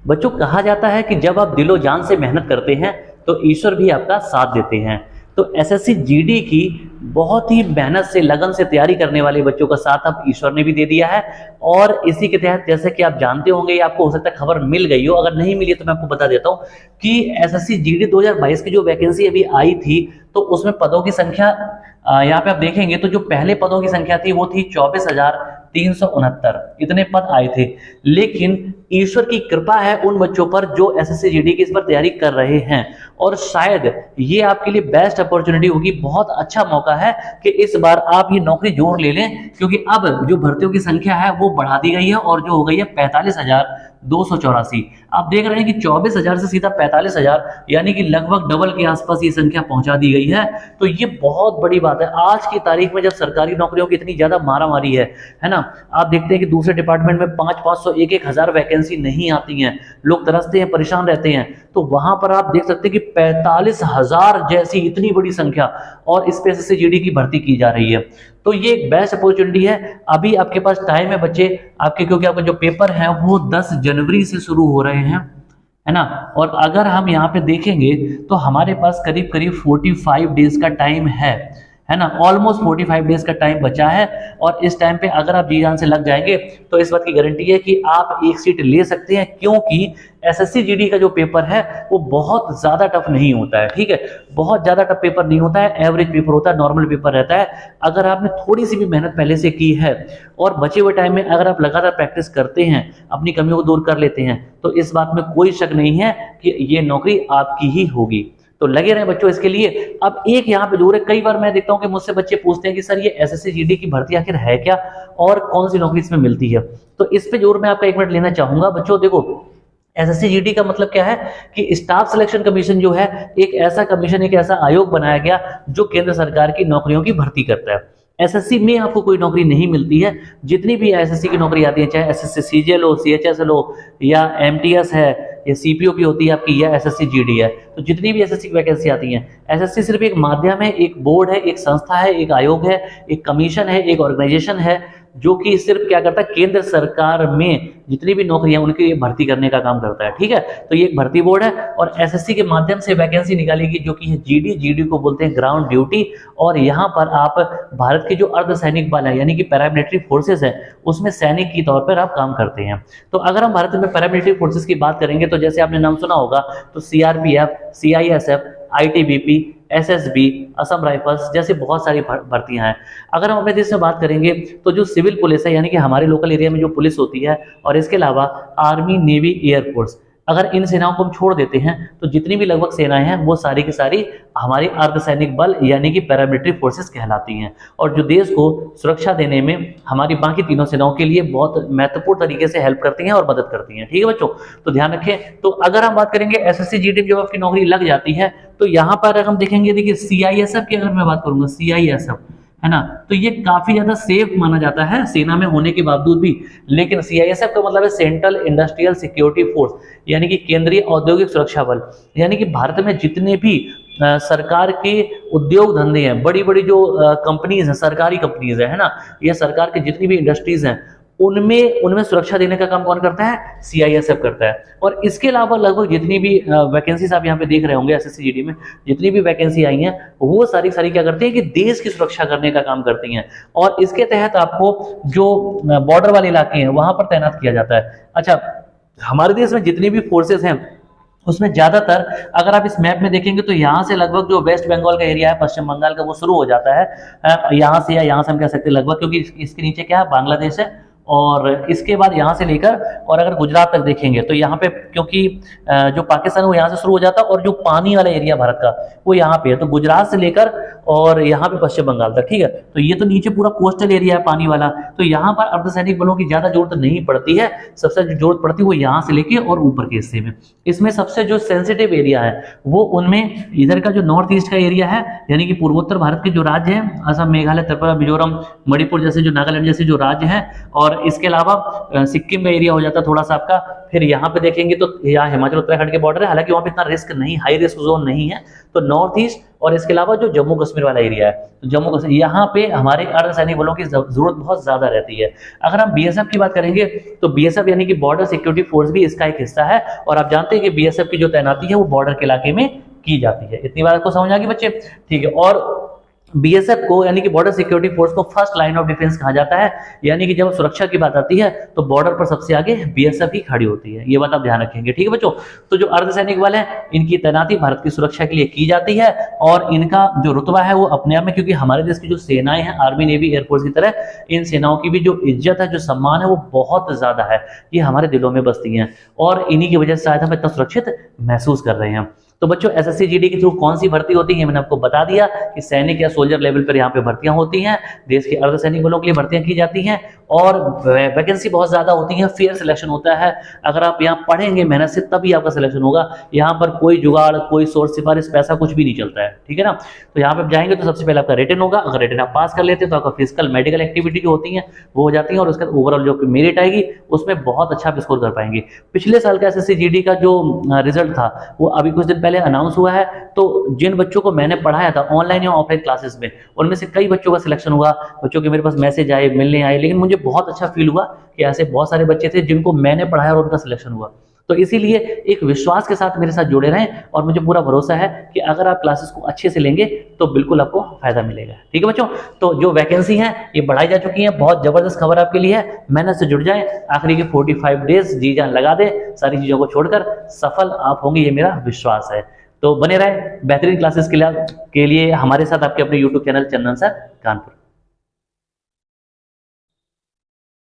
बच्चों कहा जाता है कि जब आप दिलो जान से मेहनत करते हैं तो ईश्वर भी आपका साथ देते हैं। तो एसएससी जीडी की बहुत ही मेहनत से लगन से तैयारी करने वाले बच्चों का साथ अब ईश्वर ने भी दे दिया है। और इसी के तहत जैसे कि आप जानते होंगे या आपको हो सकता है खबर मिल गई हो, अगर नहीं मिली तो मैं आपको बता देता हूं कि एसएससी जीडी 2022 की जो वैकेंसी अभी आई थी तो उसमें पदों की संख्या यहाँ पे आप देखेंगे तो जो पहले पदों की संख्या थी वो थी 24,369, इतने पद आए थे। लेकिन ईश्वर की कृपा है उन बच्चों पर जो एसएससी जीडी की इस पर तैयारी कर रहे हैं, और शायद ये आपके लिए बेस्ट अपॉर्चुनिटी होगी, बहुत अच्छा मौका है कि इस बार आप ये नौकरी जोर ले लें, क्योंकि अब जो भर्तियों की संख्या है वो बढ़ा दी गई है और जो हो गई है 45,284। आप देख रहे हैं कि 24,000 से सीधा 45,000, यानी कि लगभग डबल के आसपास ये संख्या पहुंचा दी गई है। तो ये बहुत बड़ी बात है आज की तारीख में, जब सरकारी नौकरियों की इतनी ज्यादा मारामारी है ना। आप देखते हैं कि दूसरे डिपार्टमेंट में 500-500 1,000 वैकेंसी नहीं आती हैं, लोग तरसते हैं, परेशान रहते हैं। तो वहां पर आप देख सकते हैं कि 45,000 जैसी इतनी बड़ी संख्या और इस पे एसएससी जीडी की भर्ती की जा रही है। तो ये एक बेस्ट अपॉर्चुनिटी है, अभी आपके पास टाइम है बच्चे आपके, क्योंकि आपका जो पेपर है वो 10 जनवरी से शुरू हो रहे हैं, है ना। और अगर हम यहाँ पे देखेंगे तो हमारे पास करीब करीब 45 डेज का टाइम है ना, ऑलमोस्ट 45 डेज का टाइम बचा है। और इस टाइम पे अगर आप जी जान से लग जाएंगे तो इस बात की गारंटी है कि आप एक सीट ले सकते हैं, क्योंकि एसएससी जीडी का जो पेपर है वो बहुत ज्यादा टफ नहीं होता है, ठीक है, बहुत ज्यादा टफ पेपर नहीं होता है, एवरेज पेपर होता है, नॉर्मल पेपर रहता है। अगर आपने थोड़ी सी भी मेहनत पहले से की है और बचे हुए टाइम में अगर आप लगातार प्रैक्टिस करते हैं, अपनी कमियों को दूर कर लेते हैं, तो इस बात में कोई शक नहीं है कि ये नौकरी आपकी ही होगी। तो लगे रहे बच्चों इसके लिए। अब एक यहाँ पे जरूर है, कई बार मैं देखता हूँ कि मुझसे बच्चे पूछते हैं कि सर ये एसएससी जीडी की भर्ती आखिर है क्या और कौन सी नौकरी इसमें मिलती है। तो इस पे जरूर मैं आपका 1 मिनट लेना चाहूंगा। बच्चों देखो, एसएससी जीडी का मतलब क्या है कि स्टाफ सिलेक्शन कमीशन जो है एक ऐसा कमीशन, एक ऐसा आयोग बनाया गया जो केंद्र सरकार की नौकरियों की भर्ती करता है। एसएससी में आपको कोई नौकरी नहीं मिलती है, जितनी भी एसएससी की नौकरी आती है, चाहे एसएससी सीजीएल हो, सीएचएसएल हो, या एमटीएस है, या सीपीओ की होती है आपकी, या एसएससी जीडी है, तो जितनी भी एसएससी की वैकेंसी आती है, एसएससी सिर्फ एक माध्यम है, एक बोर्ड है, एक संस्था है, एक आयोग है, एक कमीशन है, एक ऑर्गेनाइजेशन है, जो कि सिर्फ क्या करता है, केंद्र सरकार में जितनी भी नौकरियां उनकी लिए भर्ती करने का काम करता है, ठीक है। तो ये एक भर्ती बोर्ड है और एसएससी के माध्यम से वैकेंसी निकालेगी, जो कि है जीडी को बोलते हैं ग्राउंड ड्यूटी। और यहाँ पर आप भारत के जो अर्धसैनिक बल है, यानी कि पैरामिलिट्री फोर्सेस है, उसमें सैनिक की तौर पर आप काम करते हैं। तो अगर हम भारत में पैरामिलिट्री फोर्सेस की बात करेंगे तो जैसे आपने नाम सुना होगा, तो CRPF, CISF, ITBP, SSB, Assam rifles जैसे बहुत सारी भर्तियां हैं। अगर हम अपने देश में बात करेंगे तो जो सिविल पुलिस है, यानी कि हमारे लोकल एरिया में जो पुलिस होती है, और इसके अलावा आर्मी, नेवी, एयरफोर्स, अगर इन सेनाओं को हम छोड़ देते हैं तो जितनी भी लगभग सेनाएं हैं वो सारी की सारी हमारी अर्धसैनिक बल यानी कि पैरामिलिट्री फोर्सेस कहलाती हैं, और जो देश को सुरक्षा देने में हमारी बाकी तीनों सेनाओं के लिए बहुत महत्वपूर्ण तरीके से हेल्प करती हैं और मदद करती हैं, ठीक है बच्चों। तो ध्यान रखें। तो अगर हम बात करेंगे एसएससी जीडी में जब आपकी नौकरी लग जाती है तो यहाँ पर अगर हम देखेंगे, देखिए सीआईएसएफ की अगर मैं बात करूंगा, सीआईएसएफ है ना, तो ये काफी ज्यादा सेफ माना जाता है सेना में होने के बावजूद भी। लेकिन सीआईएसएफ का मतलब है सेंट्रल इंडस्ट्रियल सिक्योरिटी फोर्स, यानी कि केंद्रीय औद्योगिक सुरक्षा बल, यानी कि भारत में जितने भी सरकार के उद्योग धंधे हैं, बड़ी बड़ी जो कंपनीज हैं, सरकारी कंपनीज है ना, या सरकार की जितनी भी इंडस्ट्रीज हैं, उनमें सुरक्षा देने का काम कौन करता है, सीआईएसएफ करता है। और इसके अलावा लगभग जितनी भी वैकेंसीज आप यहाँ पे देख रहे होंगे एसएससी जीडी में, जितनी भी वैकेंसी आई हैं वो सारी क्या करती हैं कि देश की सुरक्षा करने का काम करती हैं, और इसके तहत आपको जो बॉर्डर वाले इलाके हैं वहां पर तैनात किया जाता है। अच्छा, हमारे देश में जितनी भी फोर्सेस हैं उसमें ज्यादातर अगर आप इस मैप में देखेंगे तो यहाँ से लगभग जो वेस्ट बंगाल का एरिया है, पश्चिम बंगाल का, वो शुरू हो जाता है यहाँ से, या यहाँ से हम कह सकते हैं लगभग, क्योंकि इसके नीचे क्या है, बांग्लादेश है, और इसके बाद यहाँ से लेकर और अगर गुजरात तक देखेंगे तो यहाँ पे, क्योंकि जो पाकिस्तान है वो यहाँ से शुरू हो जाता है, और जो पानी वाला एरिया भारत का वो यहाँ पे है, तो गुजरात से लेकर और यहाँ पे पश्चिम बंगाल तक, ठीक है। तो ये तो नीचे पूरा कोस्टल एरिया है पानी वाला, तो यहाँ पर अर्धसैनिक बलों की ज्यादा जरूरत नहीं पड़ती है, सबसे जो जरूरत पड़ती है वो यहाँ से लेके और ऊपर के हिस्से में। इसमें सबसे जो सेंसिटिव एरिया है वो उनमें इधर का जो नॉर्थ ईस्ट का एरिया है, यानी कि पूर्वोत्तर भारत के जो राज्य हैं, असम, मेघालय, त्रिपुरा, मिजोरम, मणिपुर जैसे, जो नागालैंड जैसे जो राज्य हैं, और और इसके अलावा सिक्किम का एरिया हो जाता है थोड़ा सा आपका। फिर यहाँ पे देखेंगे तो यहाँ हिमाचल उत्तराखंड के बॉर्डर है, हालांकि वहाँ पे इतना रिस्क नहीं, हाई रिस्क जोन नहीं है। तो नॉर्थ ईस्ट और इसके अलावा जो जम्मू कश्मीर वाला एरिया है, तो जम्मू कश्मीर यहाँ पे हमारे अर्धसैनिक बलों की जरूरत बहुत ज्यादा रहती है। अगर हम बीएसएफ की बात करेंगे तो बीएसएफ यानी कि बॉर्डर सिक्योरिटी फोर्स भी इसका एक हिस्सा है, और आप जानते हैं कि बीएसएफ की जो तैनाती है वो बॉर्डर के इलाके में की जाती है। इतनी बात आपको समझ आ गई बच्चे, ठीक है। और बीएसएफ को यानी कि बॉर्डर सिक्योरिटी फोर्स को फर्स्ट लाइन ऑफ डिफेंस कहा जाता है, यानी कि जब सुरक्षा की बात आती है तो बॉर्डर पर सबसे आगे बीएसएफ ही खड़ी होती है। ये बात आप ध्यान रखेंगे, ठीक है बच्चों। तो जो अर्धसैनिक बल है इनकी तैनाती भारत की सुरक्षा के लिए की जाती है, और इनका जो रुतबा है वो अपने आप में, क्योंकि हमारे देश की जो सेनाएं हैं आर्मी नेवी एयरफोर्स की तरह, इन सेनाओं की भी जो इज्जत है, जो सम्मान है वो बहुत ज्यादा है, ये हमारे दिलों में बसती हैं, और इन्हीं की वजह से शायद हम इतना सुरक्षित महसूस कर रहे हैं। तो बच्चों एसएससी जीडी के थ्रू कौन सी भर्ती होती है मैंने आपको बता दिया कि सैनिक या सोल्जर लेवल पर यहाँ पे भर्तियां होती हैं, देश के अर्धसैनिक बलों के लिए भर्तियां की जाती हैं, और वैकेंसी बहुत ज्यादा होती है, फेयर सिलेक्शन होता है। अगर आप यहाँ पढ़ेंगे मेहनत से तभी आपका सिलेक्शन होगा, यहाँ पर कोई जुगाड़, कोई सोर्स सिफारिश, पैसा कुछ भी नहीं चलता है, ठीक है ना। तो यहाँ पे आप जाएंगे तो सबसे पहले आपका रिटन होगा, अगर रिटन आप पास कर लेते हैं तो आपका फिजिकल मेडिकल एक्टिविटी जो होती है वो हो जाती है, और उसके बाद ओवरऑल जो मेरिट आएगी उसमें बहुत अच्छा आप स्कोर कर पाएंगे। पिछले साल का एसएससी जीडी का जो रिजल्ट था वो अभी कुछ दिन पहले अनाउंस हुआ है, तो जिन बच्चों को मैंने पढ़ाया था ऑनलाइन या ऑफलाइन क्लासेस में, उनमें से कई बच्चों का सिलेक्शन हुआ, बच्चों के मेरे पास मैसेज आए, मिलने आए, लेकिन मुझे बहुत अच्छा फील हुआ कि ऐसे बहुत सारे बच्चे थे जिनको मैंने पढ़ाया और उनका सिलेक्शन हुआ। तो इसीलिए एक विश्वास के साथ मेरे साथ जुड़े रहें, और मुझे पूरा भरोसा है कि अगर आप क्लासेस को अच्छे से लेंगे तो बिल्कुल आपको फायदा मिलेगा, ठीक है बच्चों। तो जो वैकेंसी है ये बढ़ाई जा चुकी है, बहुत जबरदस्त खबर आपके लिए है, मेहनत से जुड़ जाएं, आखिरी के 45 डेज जी जान लगा दे, सारी चीजों को छोड़कर सफल आप होंगे, ये मेरा विश्वास है। तो बने रहे बेहतरीन क्लासेस के लिए हमारे साथ, आपके अपने यूट्यूब चैनल चंदन सर कानपुर।